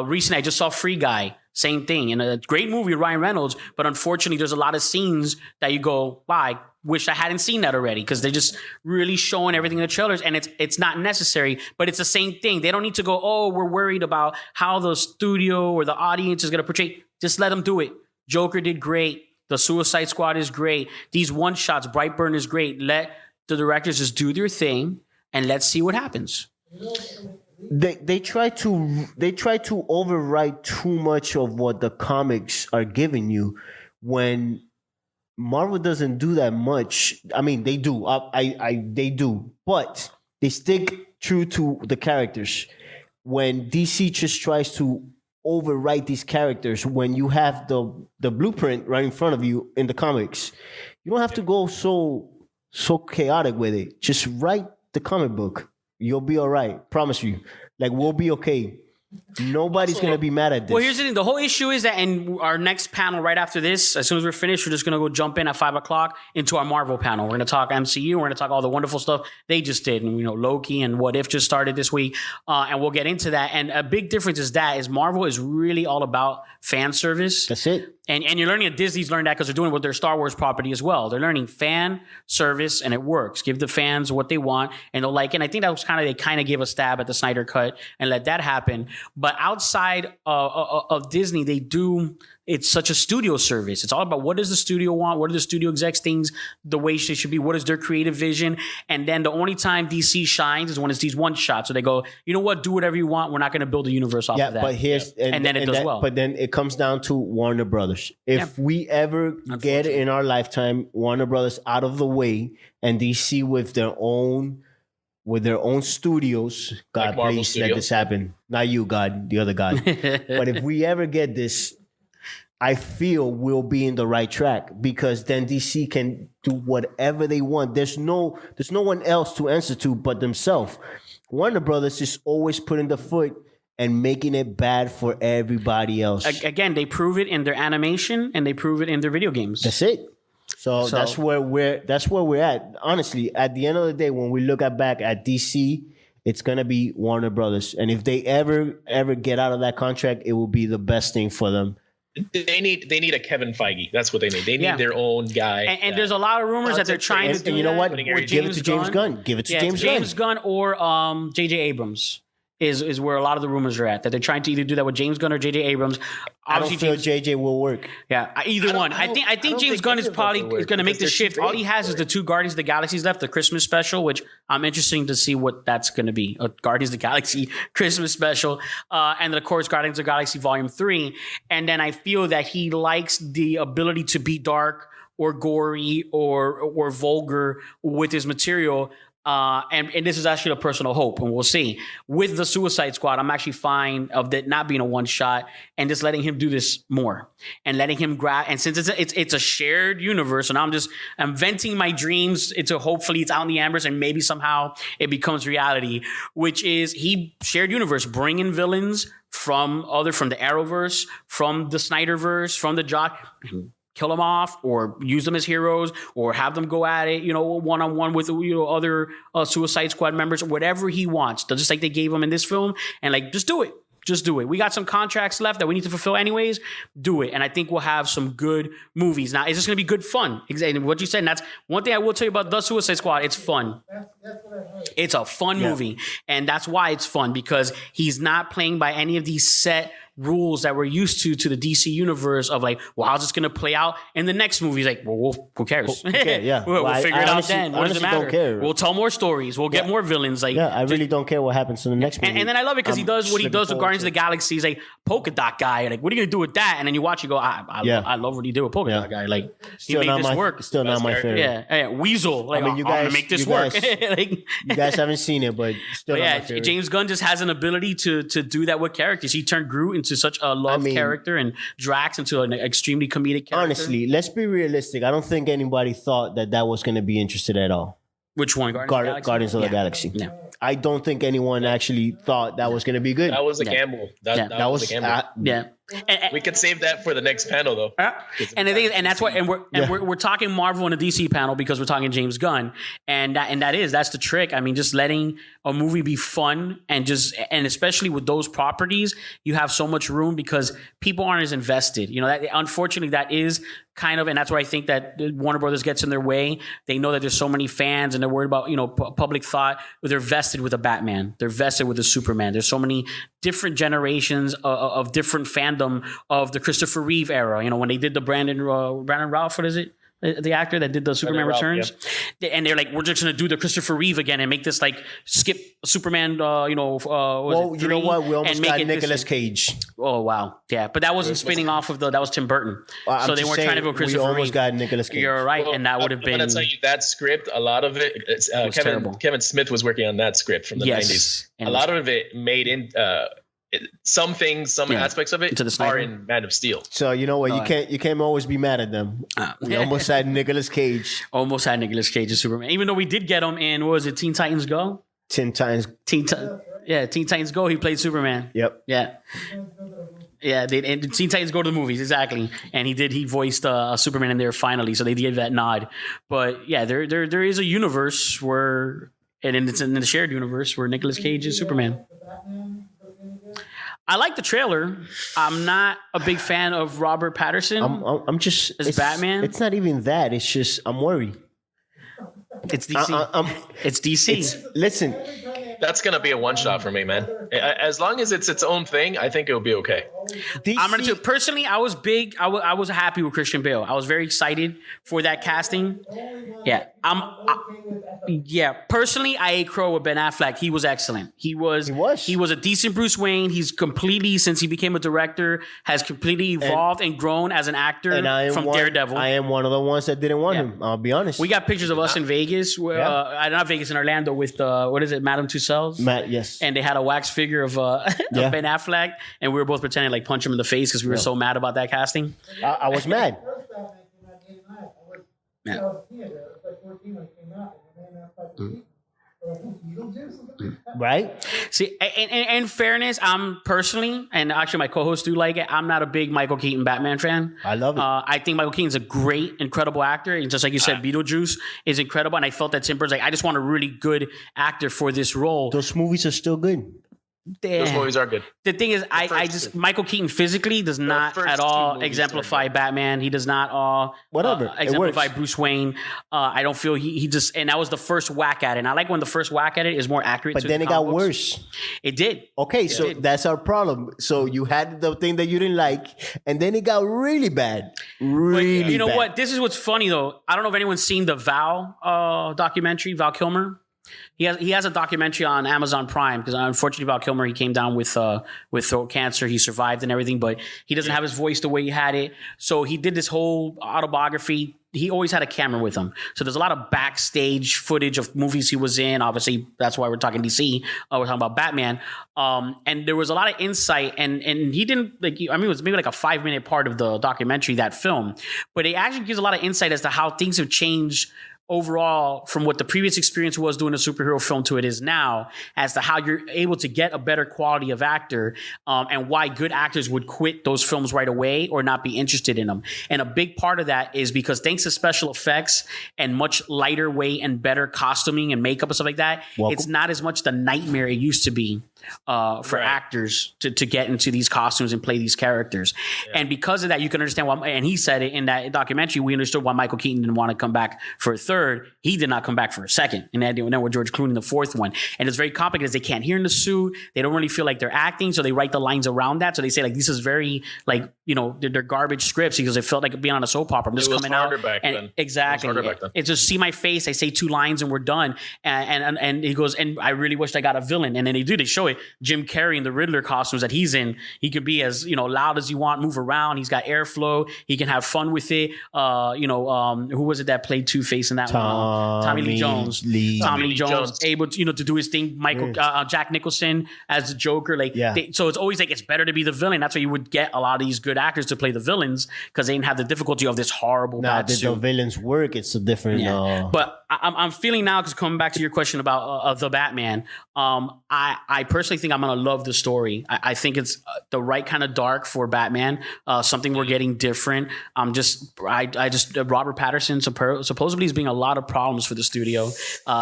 Recently, I just saw Free Guy. Same thing. And a great movie with Ryan Reynolds. But unfortunately, there's a lot of scenes that you go, wow, I wish I hadn't seen that already, because they're just really showing everything in the trailers. And it's not necessary, but it's the same thing. They don't need to go, oh, we're worried about how the studio or the audience is going to portray. Just let them do it. Joker did great. The Suicide Squad is great. These one shots, Brightburn is great. Let the directors just do their thing and let's see what happens.
They try to overwrite too much of what the comics are giving you, when Marvel doesn't do that much. I mean, they do. They do, but they stick true to the characters. When DC just tries to overwrite these characters, when you have the blueprint right in front of you in the comics, you don't have to go so chaotic with it. Just write the comic book. You'll be all right. Promise you. Like, we'll be okay. Nobody's going to be mad at this.
Well, here's the thing. The whole issue is that in our next panel right after this, as soon as we're finished, we're just going to go jump in at 5 o'clock into our Marvel panel. We're going to talk MCU. We're going to talk all the wonderful stuff they just did. And, Loki and What If just started this week. And we'll get into that. And a big difference is Marvel is really all about fan service.
That's it.
And you're learning that Disney's learned that because they're doing it with their Star Wars property as well. They're learning fan service, and it works. Give the fans what they want, and they'll like it. And I think that was they kind of gave a stab at the Snyder Cut and let that happen. But outside of Disney, they do. It's such a studio service. It's all about what does the studio want? What are the studio execs things the way they should be? What is their creative vision? And then the only time DC shines is when it's these one shots. So they go, you know what? Do whatever you want. We're not going to build a universe off of that.
But and then it does well. But then it comes down to Warner Brothers. If we ever get in our lifetime Warner Brothers out of the way and DC with their own studios, God, like please let this happen. Not you, God, the other God. But if we ever get this, I feel we'll be in the right track, because then DC can do whatever they want. There's no one else to answer to but themselves. Warner Brothers is always putting the foot and making it bad for everybody else.
Again, they prove it in their animation and they prove it in their video games.
That's it. So that's where we're at. Honestly, at the end of the day, when we look back at DC, it's gonna be Warner Brothers. And if they ever get out of that contract, it will be the best thing for them.
They need a Kevin Feige. That's what they need. They need their own guy.
And there's a lot of rumors that they're trying to do.
And you know what? Give it to James Gunn. Give it to James Gunn.
James Gunn or J.J. Abrams is where a lot of the rumors are at. That they're trying to either do that with James Gunn or J.J. Abrams.
I don't feel JJ will work.
Yeah, either one. I think James Gunn is probably going to make the shift. All he has is the 2 Guardians of the Galaxies left, the Christmas special, which I'm interested to see what that's going to be. A Guardians of the Galaxy Christmas special. And then, of course, Guardians of the Galaxy Volume 3. And then I feel that he likes the ability to be dark or gory or vulgar with his material. And this is actually a personal hope, and we'll see. With the Suicide Squad, I'm actually fine of that not being a one shot and just letting him do this more and letting him grab. And since it's a shared universe, and I'm venting my dreams into hopefully it's out in the embers and maybe somehow it becomes reality, which is shared universe, bring in villains from the Arrowverse, from the Snyderverse, from the Jock. Kill them off, or use them as heroes, or have them go at it, one-on-one with other Suicide Squad members, whatever he wants. Just like they gave him in this film, and just do it. Just do it. We got some contracts left that we need to fulfill anyways. Do it. And I think we'll have some good movies. Now, it's just going to be good fun. Exactly what you said. And that's one thing I will tell you about The Suicide Squad. It's fun.
That's what I heard.
It's a fun movie. And that's why it's fun, because he's not playing by any of these set rules that we're used to the DC universe of how's this going to play out in the next movie? He's who cares?
We'll
figure it out then. What does it matter?
Don't care.
We'll tell more stories. We'll get more villains.
I really don't care what happens in the next movie.
And then I love it because he does what he does with Guardians of the Galaxy. He's polka dot guy. What are you going to do with that? And then you watch, you go, I love what he did with polka dot guy.
He made this work. Still not my favorite.
Yeah. Weasel.
I'm going to make this work. You guys haven't seen it, but still not my favorite.
James Gunn just has an ability to do that with characters. He turned Groot into such a love character and Drax into an extremely comedic character.
Honestly, let's be realistic. I don't think anybody thought that was going to be interested at all.
Which one?
Guardians of the Galaxy.
Yeah.
I don't think anyone actually thought that was going to be good.
That was a gamble. That was a gamble.
Yeah.
We could save that for the next panel, though.
And the thing is, and that's why, we're talking Marvel in the DC panel because we're talking James Gunn, and that's the trick. I mean, just letting a movie be fun and especially with those properties, you have so much room because people aren't as invested. You know, that unfortunately that is kind of, and that's where I think that Warner Brothers gets in their way. They know that there's so many fans and they're worried about, you know, public thought. They're vested with a Batman. They're vested with a Superman. There's so many different generations of different fandom of the Christopher Reeve era. You know, when they did the Brandon Routh, what is it? The actor that did the Superman Returns, and they're like, we're just going to do the Christopher Reeve again and make this like skip Superman. You know
what? We almost got Nicolas Cage.
Oh wow, yeah, but that wasn't spinning off of that was Tim Burton, so they weren't trying to go Christopher Reeve. We almost
got Nicolas Cage.
You're right, and that would have been.
I'm going to tell you that script. A lot of it, Kevin Smith was working on that script from the 90s. A lot of it made in. Some aspects of it are in Man of Steel.
So you know what? You can't always be mad at them. We almost had Nicolas Cage.
Almost had Nicolas Cage as Superman. Even though we did get him in, what was it, Teen Titans Go?
Teen Titans
Go. He played Superman.
Yep.
Yeah. Yeah, and Teen Titans Go to the movies, exactly. And he voiced Superman in there finally, so they gave that nod. But yeah, there is a universe where, and it's in the shared universe where Nicolas Cage is Superman. I like the trailer. I'm not a big fan of Robert Pattinson.
I'm just
as Batman.
It's not even that. It's just I'm worried.
It's DC. It's DC.
Listen,
that's gonna be a one shot for me, man. As long as it's its own thing, I think it'll be okay.
I'm gonna do personally. I was big. I was happy with Christian Bale. I was very excited for that casting. Yeah, personally, I ate crow with Ben Affleck. He was excellent. He was a decent Bruce Wayne. He's completely, since he became a director, has completely evolved and grown as an actor from Daredevil.
I am one of the ones that didn't want him. I'll be honest.
We got pictures of us in Vegas, not Vegas, in Orlando with what is it, Madame Tussauds?
Yes.
And they had a wax figure of Ben Affleck, and we were both pretending to like punch him in the face because we were so mad about that casting.
I was mad. Right.
See, in fairness, I'm personally, and actually my co-hosts do like it, I'm not a big Michael Keaton Batman fan.
I love it.
I think Michael Keaton's a great, incredible actor. And just like you said, Beetlejuice is incredible. And I felt that Tim Burton's like, I just want a really good actor for this role.
Those movies are still good.
Those movies are good.
The thing is, Michael Keaton physically does not at all exemplify Batman. He does not exemplify Bruce Wayne. I don't feel he just, and that was the first whack at it. And I like when the first whack at it is more accurate.
But then it got worse.
It did.
Okay, so that's our problem. So you had the thing that you didn't like, and then it got really bad. Really bad.
You know what? This is what's funny though. I don't know if anyone's seen the Val documentary, Val Kilmer. He has a documentary on Amazon Prime because unfortunately Val Kilmer, he came down with throat cancer. He survived and everything, but he doesn't have his voice the way he had it. So he did this whole autobiography. He always had a camera with him. So there's a lot of backstage footage of movies he was in. Obviously, that's why we're talking DC. We're talking about Batman. And there was a lot of insight. And he didn't, it was maybe like a 5-minute part of the documentary, that film. But it actually gives a lot of insight as to how things have changed overall from what the previous experience was doing a superhero film to it is now, as to how you're able to get a better quality of actor, and why good actors would quit those films right away or not be interested in them. And a big part of that is because thanks to special effects and much lighter weight and better costuming and makeup and stuff like that, it's not as much the nightmare it used to be for actors to get into these costumes and play these characters. Yeah. And because of that, you can understand why, and he said it in that documentary, we understood why Michael Keaton didn't want to come back for a third. He did not come back for a second. And then with George Clooney, the fourth one. And it's very complicated because they can't hear in the suit. They don't really feel like they're acting. So they write the lines around that. So they say like, this is very like, they're garbage scripts because it felt like being on a soap opera. I'm just coming out. Exactly. It's just see my face. I say 2 lines and we're done. And he goes, and I really wished I got a villain. And then they show it. like Jim Carrey in the Riddler costumes that he's in. He can be as, loud as you want, move around. He's got airflow. He can have fun with it. Who was it that played Two-Face in that one? Tommy Lee Jones. Tommy Lee Jones able to, to do his thing. Jack Nicholson as the Joker. So it's always like, it's better to be the villain. That's why you would get a lot of these good actors to play the villains, because they didn't have the difficulty of this horrible bad suit.
The villains work. It's a different.
But I'm feeling now, because coming back to your question about the Batman, I personally think I'm gonna love the story. I think it's the right kind of dark for Batman. Something we're getting different. I just Robert Pattinson supposedly is being a lot of problems for the studio.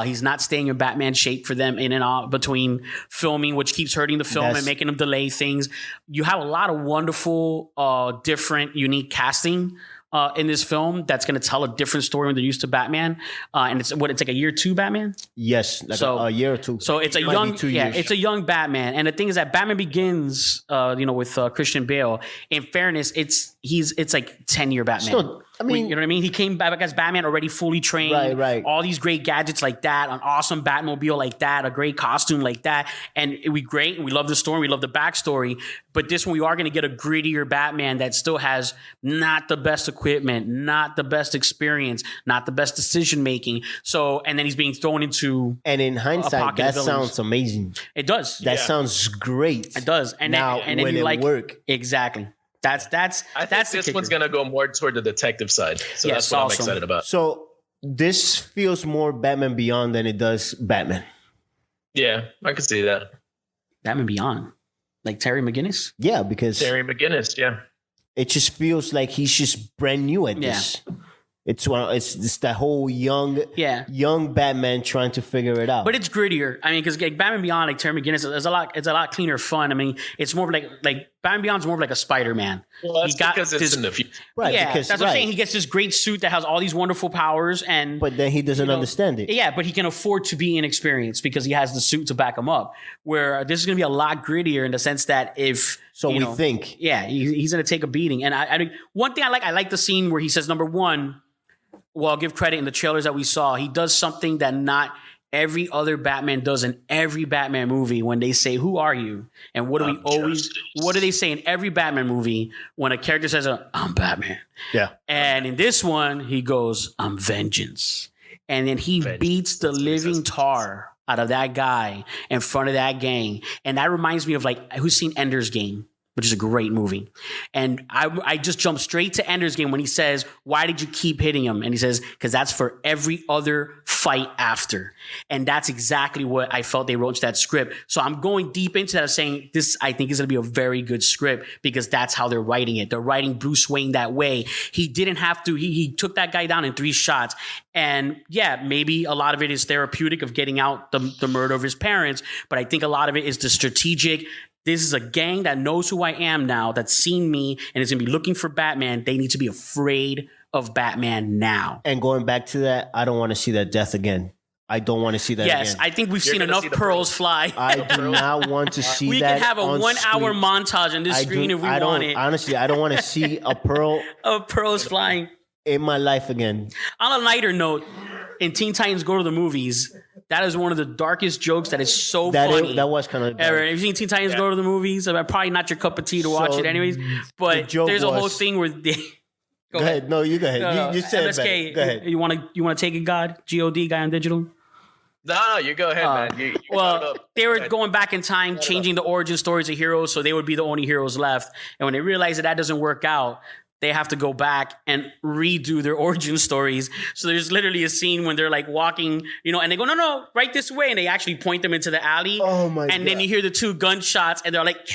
He's not staying in Batman shape for them in and out between filming, which keeps hurting the film and making them delay things. You have a lot of wonderful, different, unique casting in this film that's going to tell a different story when they're used to Batman. And it's like a year 2 Batman?
Yes, a year or two.
So it's it's a young Batman. And the thing is that Batman Begins, with Christian Bale. In fairness, it's like 10-year Batman.
So,
you know what I mean? He came back as Batman already fully trained.
Right.
All these great gadgets like that, an awesome Batmobile like that, a great costume like that. And we great. And we love the story. We love the backstory. But this one, we are going to get a grittier Batman that still has not the best equipment, not the best experience, not the best decision making. So, and then he's being thrown into.
And in hindsight, that sounds amazing.
It does.
That sounds great.
It does. And
now,
then
when
you
it work.
Exactly. I think
this one's gonna go more toward the detective side, so that's what I'm excited about.
So this feels more Batman Beyond than it does Batman.
Yeah, I can see that.
Batman Beyond, like Terry McGinnis.
Yeah, because
Terry McGinnis. Yeah,
it just feels like he's just brand new at this. It's that whole young Batman trying to figure it out.
But it's grittier. I mean, because Batman Beyond, like Terry McGinnis, it's a lot cleaner fun. I mean, it's more like Batman Beyond's more like a Spider-Man.
Well, that's because it's in the future.
Right.
Yeah,
because,
that's what I'm saying. He gets this great suit that has all these wonderful powers,
but then he doesn't understand it.
Yeah, but he can afford to be inexperienced because he has the suit to back him up. Where this is going to be a lot grittier in the sense that if
we think,
he's going to take a beating. And I one thing I like the scene where he says, number one. Well, I'll give credit in the trailers that we saw. He does something that not every other Batman does in every Batman movie when they say, "Who are you?" And what do they say in every Batman movie when a character says, "I'm Batman"?
Yeah.
And in this one, he goes, "I'm vengeance." And then he beats the living tar out of that guy in front of that gang. And that reminds me of who's seen Ender's Game? Which is a great movie. And I just jumped straight to Ender's Game when he says, why did you keep hitting him? And he says, because that's for every other fight after. And that's exactly what I felt they wrote into that script. So I'm going deep into that, saying this, I think, is going to be a very good script because that's how they're writing it. They're writing Bruce Wayne that way. He didn't have to, he took that guy down in 3 shots. And yeah, maybe a lot of it is therapeutic of getting out the murder of his parents. But I think a lot of it is the strategic. This is a gang that knows who I am now, that's seen me, and is going to be looking for Batman. They need to be afraid of Batman now.
And going back to that, I don't want to see that death again. I don't want to see that again.
Yes, I think we've seen enough pearls fly.
I do not want to see
we
that.
We can have a 1-hour montage on this screen if we want it.
Honestly, I don't want to see a pearl
of pearls flying
in my life again.
On a lighter note, in Teen Titans Go to the Movies, that is one of the darkest jokes that is so funny.
That was kind of dark.
Have you seen Teen Titans Go to the Movies? Probably not your cup of tea to watch it anyways. But there's a whole thing where they...
Go ahead. No, you go ahead. No, you said
MSK,
it better. Go ahead.
You want to take it, God? God, Guy on Digital?
No, you go ahead, man.
They were going back in time, changing the origin stories of heroes, so they would be the only heroes left. And when they realize that doesn't work out, they have to go back and redo their origin stories. So there's literally a scene when they're walking, and they go, no, right this way. And they actually point them into the alley.
Oh my God.
And then you hear the 2 gunshots and they're like,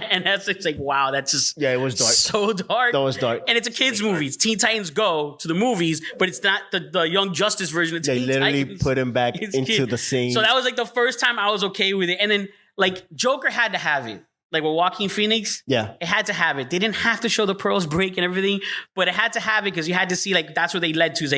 and that's wow, that's just
it was dark.
So dark.
That was dark.
And it's a kid's movie. It's Teen Titans Go to the movies, but it's not the Young Justice version of Teen Titans.
They literally put him back into the scene.
So that was the first time I was okay with it. And then Joker had to have it. With Joaquin Phoenix, it had to have it. They didn't have to show the pearls break and everything, but it had to have it because you had to see that's what they led to.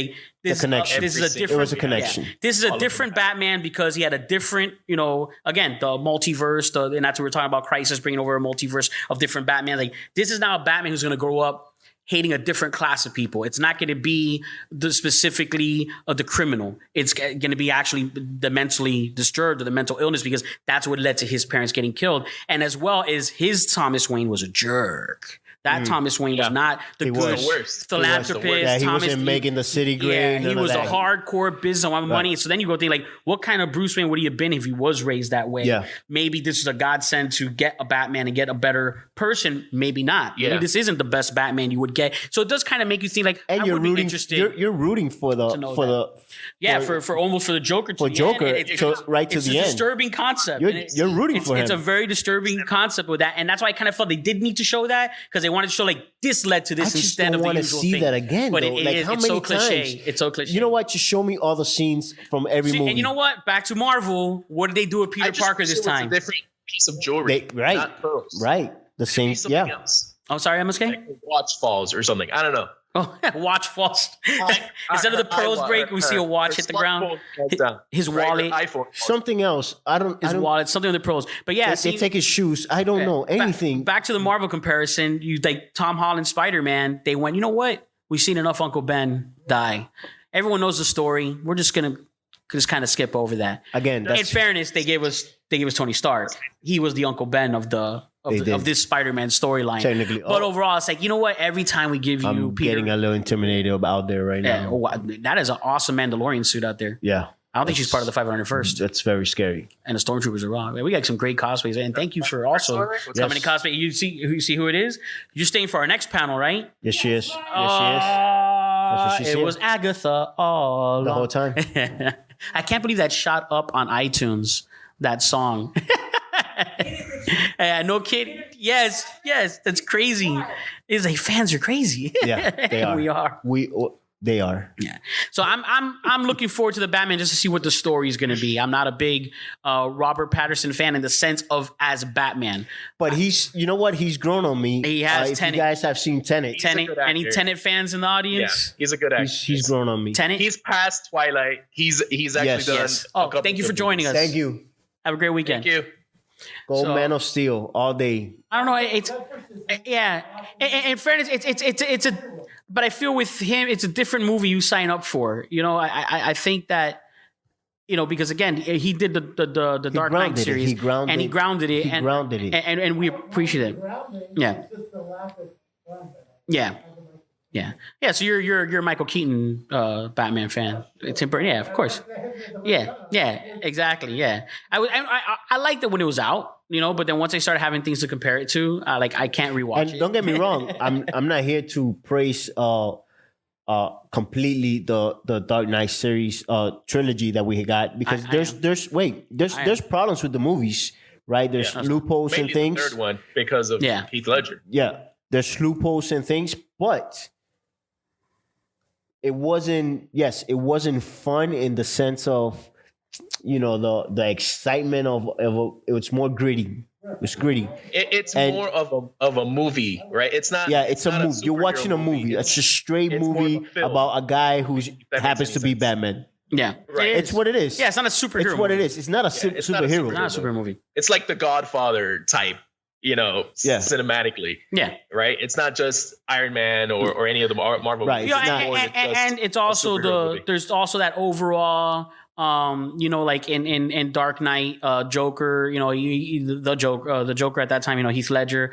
This
connection.
This is a different.
It was a connection.
Yeah. This is a different Batman because he had a different, again, the multiverse, and that's what we're talking about. Crisis bringing over a multiverse of different Batman. This is now a Batman who's going to grow up hating a different class of people. It's not going to be specifically the criminal. It's going to be actually the mentally disturbed or the mental illness, because that's what led to his parents getting killed. And as well as his Thomas Wayne was a jerk. That Thomas Wayne was not the good philanthropist.
Yeah, he wasn't making the city great.
Yeah, he was a hardcore business on money. So then you go think like, what kind of Bruce Wayne would he have been if he was raised that way? Yeah. Maybe this is a godsend to get a Batman and get a better person. Maybe not. Yeah. Maybe this isn't the best Batman you would get. So it does kind of make you think like,
and you're rooting for the
almost for the Joker to
the
Joker
end. It's a
disturbing concept.
You're rooting for him.
It's a very disturbing concept with that, and that's why I kind of felt they did need to show that, because they wanted to show like this led to this instead of the usual thing.
I just don't want to see that again.
But
it's
so cliche. It's so cliche.
You know what? Just show me all the scenes from every movie.
And you know what? Back to Marvel. What did they do with Peter Parker this time?
A different piece of jewelry, not pearls.
Right. The same. Yeah.
Else.
I'm sorry, MSK.
Like watch falls or something. I don't know.
Oh, watch falls. Instead of the pearls break, we see a watch hit the ground. His wallet.
Something else. His
wallet. Something with the pearls. But yeah,
they take his shoes. I don't know anything.
Back to the Marvel comparison. You like Tom Holland, Spider-Man. They went, you know what? We've seen enough Uncle Ben die. Everyone knows the story. We're just gonna kind of skip over that.
Again,
in fairness, they gave us Tony Stark. He was the Uncle Ben of this Spider-Man storyline.
Technically,
but overall, it's like, you know what? Every time we give you Peter,
getting a little intimidated out there right now.
That is an awesome Mandalorian suit out there.
Yeah.
I don't think she's part of the 501st.
That's very scary.
And the Stormtroopers are wrong. We got some great cosplays. And thank you for also coming to cosplay. You see who it is? You're staying for our next panel, right?
Yes, she is. That's what she said.
It was Agatha all
the whole time.
I can't believe that shot up on iTunes, that song. No kid. Yes, that's crazy. It's like fans are crazy.
Yeah, they are. They are.
Yeah. So I'm looking forward to the Batman just to see what the story is going to be. I'm not a big Robert Pattinson fan in the sense of as Batman,
but you know what? He's grown on me.
He has.
If you guys have seen Tenet,
any Tenet fans in the audience?
Yeah, he's a good actor.
He's grown on me.
Tenet.
He's past Twilight. He's actually done.
Yes. Oh, thank you for joining us.
Thank you.
Have a great weekend.
Thank you.
Man of Steel all day.
I don't know. It's In fairness, it's a. But I feel with him, it's a different movie you sign up for. You know, I think that, you know, because again, he did the Dark Knight series, he grounded it, and we appreciate it. Yeah. Yeah. So you're a Michael Keaton Batman fan. Tim Burton, yeah, of course. Yeah, exactly. Yeah, I liked it when it was out, you know, but then once I started having things to compare it to, I can't rewatch it.
Don't get me wrong, I'm not here to praise completely the Dark Knight series trilogy that we got, because there's problems with the movies, right? There's loopholes and things.
The third one because of Heath Ledger.
Yeah, there's loopholes and things, but it wasn't fun in the sense of, you know, the excitement of it's more gritty. It's gritty.
It's more of a movie, right? It's not.
Yeah, it's a movie. You're watching a movie. It's a straight movie about a guy who happens to be Batman.
Yeah,
right. It's what it is.
Yeah, it's not a superhero.
It's what it is. It's not a superhero.
It's not a super movie.
It's like the Godfather type. You know, cinematically.
Yeah.
Right? It's not just Iron Man or any of the Marvel
movies.
Right. And it's also there's also that overall, you know, like in Dark Knight, Joker, you know, the Joker at that time, you know, Heath Ledger,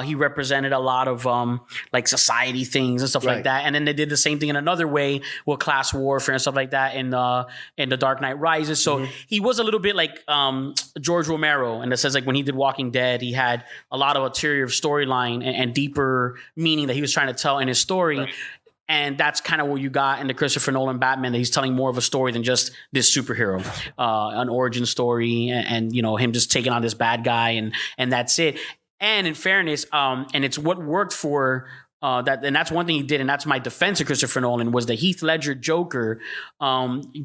he represented a lot of like society things and stuff like that. And then they did the same thing in another way with class warfare and stuff like that in the Dark Knight Rises. So he was a little bit like George Romero, in the sense like when he did Walking Dead, he had a lot of ulterior storyline and deeper meaning that he was trying to tell in his story. Right. And that's kind of what you got in the Christopher Nolan Batman, that he's telling more of a story than just this superhero, an origin story, and you know, him just taking on this bad guy, and that's it. And in fairness, and it's what worked for that, and that's one thing he did, and that's my defense of Christopher Nolan, was the Heath Ledger Joker.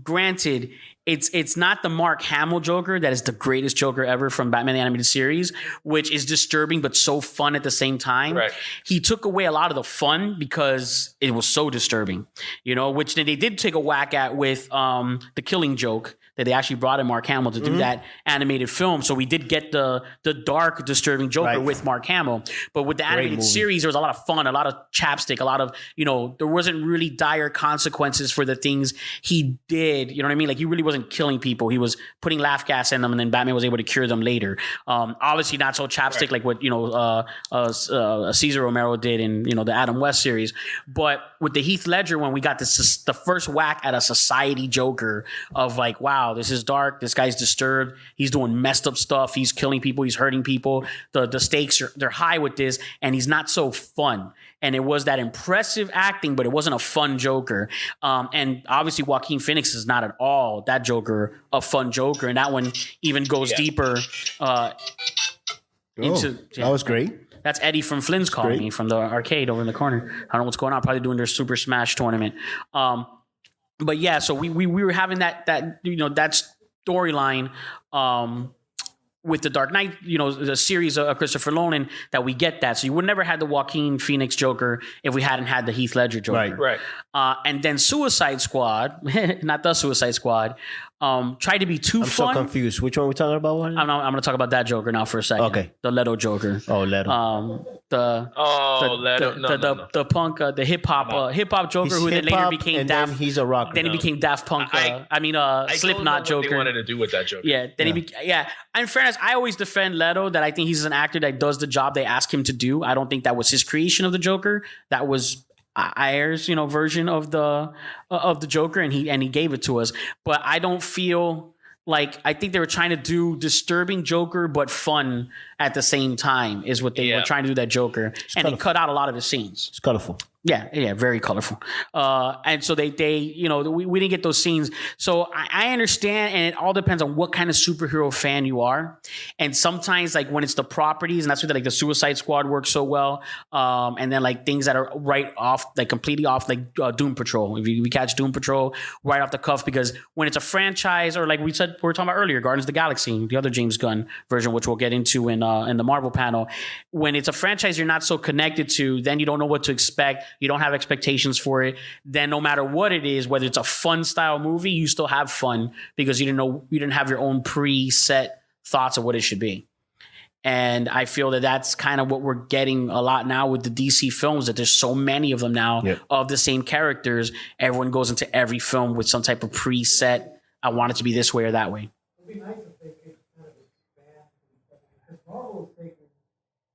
Granted, it's not the Mark Hamill Joker that is the greatest Joker ever from Batman the Animated Series, which is disturbing but so fun at the same time.
Right.
He took away a lot of the fun because it was so disturbing, which they did take a whack at with the Killing Joke, that they actually brought in Mark Hamill to do that animated film. So we did get the dark, disturbing Joker with Mark Hamill. But with the animated series, there was a lot of fun, a lot of chapstick, a lot of, there wasn't really dire consequences for the things he did. You know what I mean? Like, he really wasn't killing people. He was putting laugh gas in them, and then Batman was able to cure them later. Obviously not so chapstick like what, Cesar Romero did in, the Adam West series. But with the Heath Ledger one, we got the first whack at a society Joker of like, wow, this is dark. This guy's disturbed. He's doing messed up stuff. He's killing people. He's hurting people. The stakes they're high with this, and he's not so fun. And it was that impressive acting, but it wasn't a fun Joker. And obviously Joaquin Phoenix is not at all that Joker, a fun Joker. And that one even goes deeper into...
That was great.
That's Eddie from Flynn's calling me from the arcade over in the corner. I don't know what's going on. Probably doing their Super Smash tournament. But yeah, so we were having that storyline with the Dark Knight, the series of Christopher Nolan, that we get that. So you would never had the Joaquin Phoenix Joker if we hadn't had the Heath Ledger Joker.
Right.
And then Suicide Squad, not the Suicide Squad, tried to be too fun.
I'm so confused. Which one are we talking about?
I'm going to talk about that Joker now for a second.
Okay.
The Leto Joker.
Oh, Leto.
The punk, the hip hop Joker,
He's
who then later became
and
Daft.
then he's a rocker.
Then he became Daft Punk. Slipknot Joker.
They wanted to do with that Joker.
Yeah. In fairness, I always defend Leto, that I think he's an actor that does the job they ask him to do. I don't think that was his creation of the Joker. That was Ayer's, version of the Joker, and he gave it to us. But I don't feel like, I think they were trying to do disturbing Joker but fun at the same time is what they were trying to do that Joker, and they cut out a lot of his scenes.
It's colorful.
Yeah, very colorful. And so they we didn't get those scenes. So I understand, and it all depends on what kind of superhero fan you are. And sometimes, like, when it's the properties, and that's where like the Suicide Squad works so well. And then like things that are right off, like completely off, like Doom Patrol. If we catch Doom Patrol right off the cuff, because when it's a franchise, or like we were talking about earlier, Guardians of the Galaxy, the other James Gunn version, which we'll get into in the Marvel panel. When it's a franchise you're not so connected to, then you don't know what to expect. You don't have expectations for it. Then no matter what it is, whether it's a fun style movie, you still have fun because you didn't have your own preset thoughts of what it should be. And I feel that that's kind of what we're getting a lot now with the DC films, that there's so many of them now of the same characters. Everyone goes into every film with some type of preset. I want it to be this way or that way.
It'd be nice if they could kind of expand, because Marvel is taking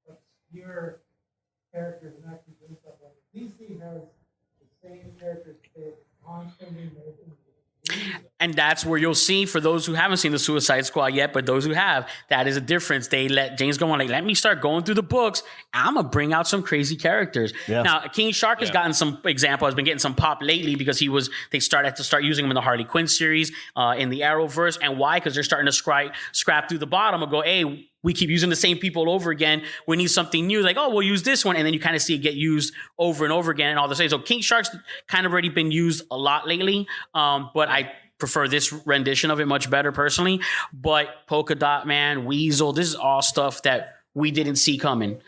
obscure characters and actually doing stuff like DC has the same characters that constantly making.
And that's where you'll see, for those who haven't seen the Suicide Squad yet, but those who have, that is a difference. They let James Gunn let me start going through the books. I'm going to bring out some crazy characters. Yeah. Now, King Shark has gotten some example, has been getting some pop lately because they started to start using him in the Harley Quinn series, in the Arrowverse. And why? Because they're starting to scrap through the bottom and go, hey, we keep using the same people over again. We need something new. Like, oh, we'll use this one. And then you kind of see it get used over and over again and all the same. So King Shark's kind of already been used a lot lately. But I prefer this rendition of it much better personally. But Polka Dot Man, Weasel, this is all stuff that we didn't see coming.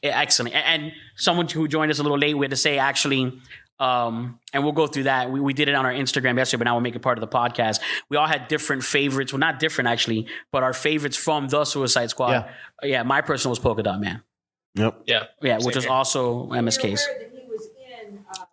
Excellent. And someone who joined us a little late, we had to say, actually, and we'll go through that. We did it on our Instagram yesterday, but now we'll make it part of the podcast. We all had different favorites. Well, not different, actually, but our favorites from the Suicide Squad. Yeah, my personal was Polka Dot Man.
Yep.
Yeah,
which was also MSK's.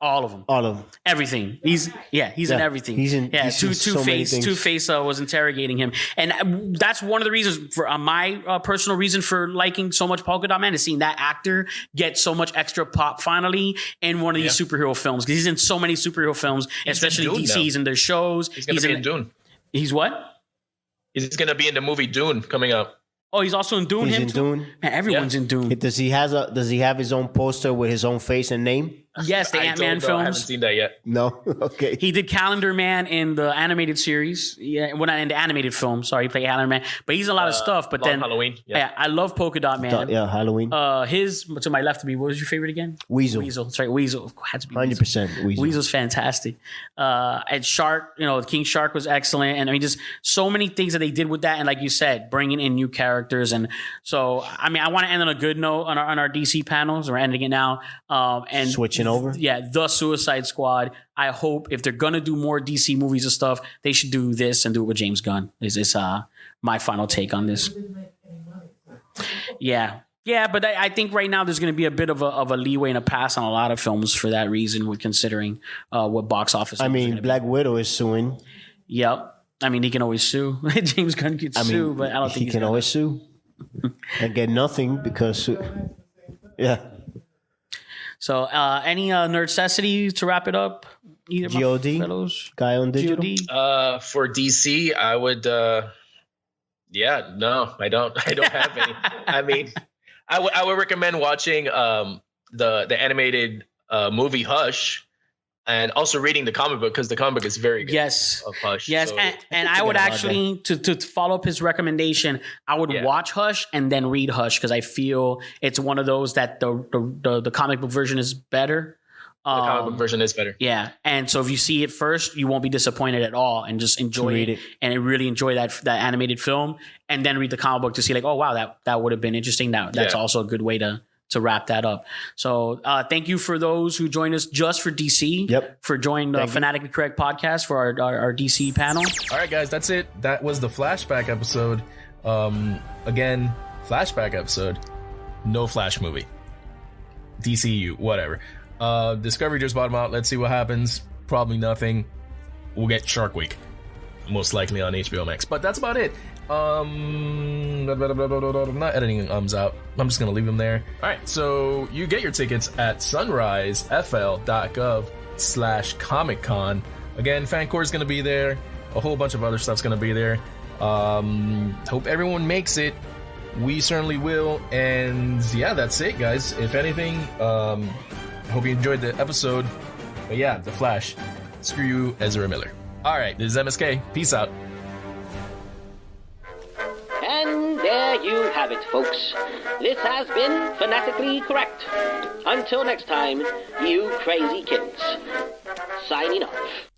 All of them. Everything. He's in everything.
He's in
Two-Face. Two-Face was interrogating him. And that's one of the reasons for my personal reason for liking so much Polka Dot Man is seeing that actor get so much extra pop finally in one of these superhero films. Because he's in so many superhero films, especially DC's and their shows.
He's going to be in Dune.
He's what?
He's going to be in the movie Dune coming up.
Oh, he's also in Dune.
He's in Dune.
Man, everyone's in Dune.
Does he have his own poster with his own face and name?
Yes, the Ant-Man
I haven't
films.
seen that yet.
No, okay.
He did Calendar Man in the animated series. Yeah, well, not in the animated film. Sorry, he played Calendar Man, but he's in a lot of stuff. But
Long
then
Halloween.
yeah, I love Polka Dot Man.
Yeah, Halloween.
His to my left to be, what was your favorite again?
Weasel.
That's right. Weasel had to be Weasel.
100% Weasel.
Weasel's fantastic. And Shark, King Shark was excellent. And I mean, just so many things that they did with that. And like you said, bringing in new characters. And so, I mean, I want to end on a good note on our DC panels. We're ending it now. And
Switching over.
Yeah, the Suicide Squad. I hope if they're going to do more DC movies and stuff, they should do this and do it with James Gunn. Is my final take on this. Yeah. Yeah, but I think right now there's going to be a bit of a leeway and a pass on a lot of films for that reason, with considering what box office.
I mean, Black Widow is suing.
Yep. I mean, he can always sue. James Gunn could sue, but I don't think
he can always sue and get nothing because, yeah.
So, any nerdcessity to wrap it up? Either
GOD,
fellows?
Guy on Digital.
GOD?
For DC, I would. Yeah, no, I don't have any. I mean, I would recommend watching the animated movie Hush, and also reading the comic book, because the comic book is very good.
Yes,
of Hush.
yes,
so.
and I would actually to follow up his recommendation, I would watch Hush and then read Hush, because I feel it's one of those that the comic book version is better.
The comic book version is better.
Yeah, and so if you see it first, you won't be disappointed at all, and just enjoy it and really enjoy that animated film, and then read the comic book to see like, oh wow, that would have been interesting. That's also a good way to wrap that up. So thank you for those who joined us just for DC.
Yep.
For joining the Fanatically Correct podcast for our DC panel.
All right, guys, that's it. That was the flashback episode. Again, flashback episode. No Flash movie. DCEU, whatever. Discovery just bought them out. Let's see what happens. Probably nothing. We'll get Shark Week, most likely on HBO Max. But that's about it. I'm not editing ums out. I'm just gonna leave them there. All right, so you get your tickets at sunrisefl.gov/Comic-Con. Again, Fancor is gonna be there. A whole bunch of other stuff's gonna be there. Hope everyone makes it. We certainly will. And yeah, that's it, guys. If anything, hope you enjoyed the episode. But yeah, The Flash. Screw you, Ezra Miller. All right, this is MSK. Peace out.
And there you have it, folks. This has been Fanatically Correct. Until next time, you crazy kids. Signing off.